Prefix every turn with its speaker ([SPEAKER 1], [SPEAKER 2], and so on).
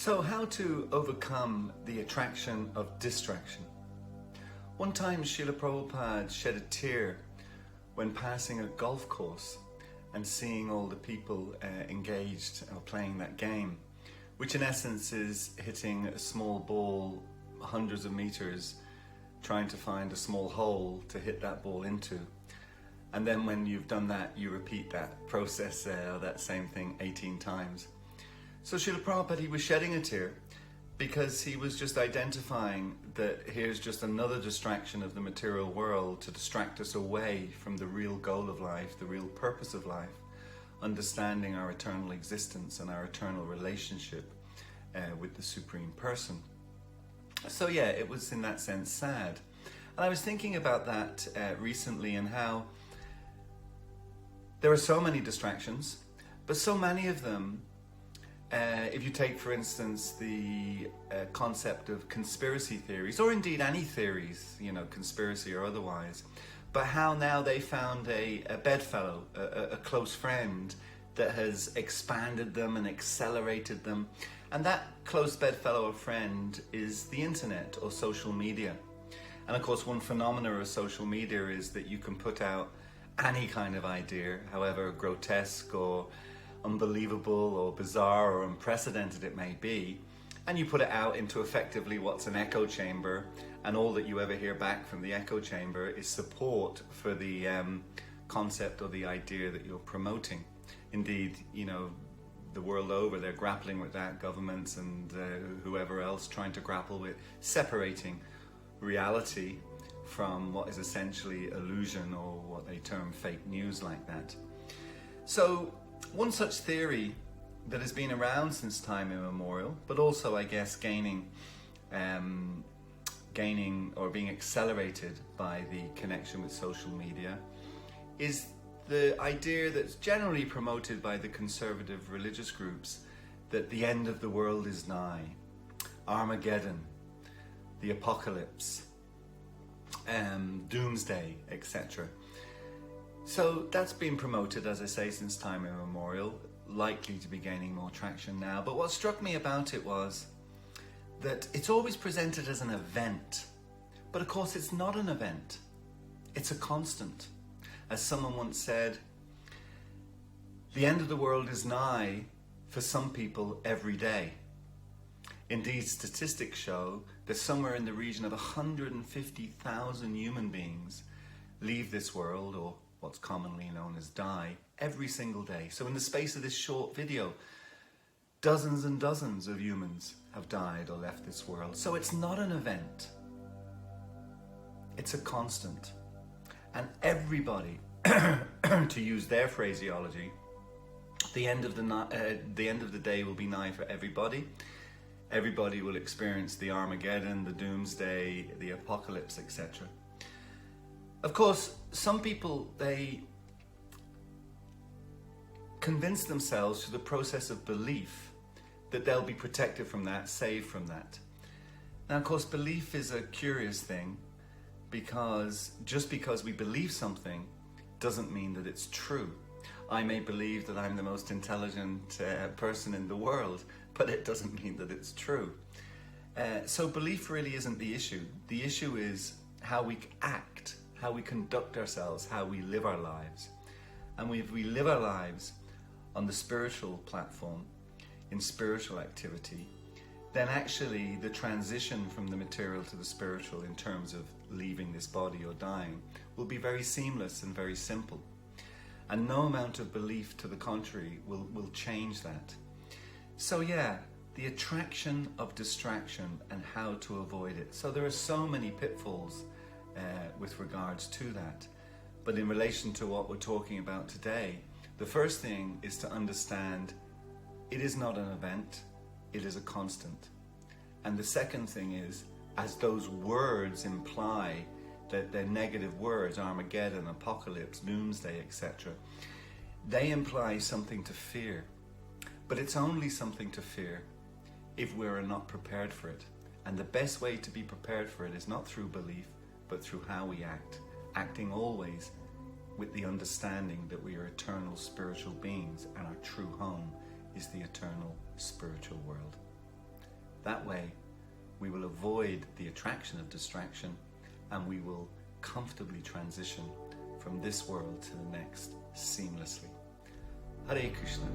[SPEAKER 1] So how to overcome the attraction of distraction? One time Srila Prabhupada shed a tear when passing a golf course and seeing all the people engaged or playing that game, which in essence is hitting a small ball hundreds of meters, trying to find a small hole to hit that ball into. And then when you've done that, you repeat that process, that same thing 18 times. So Srila Prabhupada, he was shedding a tear because he was just identifying that here's just another distraction of the material world to distract us away from the real goal of life, the real purpose of life, understanding our eternal existence and our eternal relationship with the Supreme Person. So yeah, it was in that sense sad. And I was thinking about that recently and how there are so many distractions, but so many of them, if you take for instance the concept of conspiracy theories, or indeed any theories, you know, conspiracy or otherwise, but how now they found a bedfellow, a close friend that has expanded them and accelerated them. And that close bedfellow or friend is the internet or social media. And of course, one phenomena of social media is that you can put out any kind of idea, however grotesque or unbelievable or bizarre or unprecedented it may be, and you put it out into effectively what's an echo chamber, and all that you ever hear back from the echo chamber is support for the concept or the idea that you're promoting. Indeed, you know, the world over, they're grappling with that, governments and whoever else trying to grapple with separating reality from what is essentially illusion, or what they term fake news like that. So one such theory that has been around since time immemorial, but also I guess gaining or being accelerated by the connection with social media, is the idea that's generally promoted by the conservative religious groups that the end of the world is nigh, Armageddon, the apocalypse, doomsday, etc. So that's been promoted, as I say, since time immemorial, likely to be gaining more traction now. But what struck me about it was that it's always presented as an event. But of course it's not an event. It's a constant. As someone once said, the end of the world is nigh for some people every day. Indeed, statistics show that somewhere in the region of 150,000 human beings leave this world, or what's commonly known as die, every single day. So in the space of this short video, dozens and dozens of humans have died or left this world. So it's not an event. It's a constant. And everybody, to use their phraseology, the end of the day will be nigh for everybody. Everybody will experience the Armageddon, the doomsday, the apocalypse, etc. Of course, some people, they convince themselves through the process of belief that they'll be protected from that, saved from that. Now, of course, belief is a curious thing, because just because we believe something doesn't mean that it's true. I may believe that I'm the most intelligent person in the world, but it doesn't mean that it's true. So belief really isn't the issue. The issue is how we act, how we conduct ourselves, how we live our lives. And if we live our lives on the spiritual platform, in spiritual activity, then actually the transition from the material to the spiritual in terms of leaving this body or dying will be very seamless and very simple. And no amount of belief to the contrary will change that. So yeah, the attraction of distraction and how to avoid it. So there are so many pitfalls with regards to that. But in relation to what we're talking about today, the first thing is to understand it is not an event, it is a constant. And the second thing is, as those words imply, that they're negative words, Armageddon, apocalypse, doomsday, etc., they imply something to fear. But it's only something to fear if we're not prepared for it. And the best way to be prepared for it is not through belief, but through how we act. Acting always with the understanding that we are eternal spiritual beings and our true home is the eternal spiritual world. That way, we will avoid the attraction of distraction, and we will comfortably transition from this world to the next seamlessly. Hare Krishna.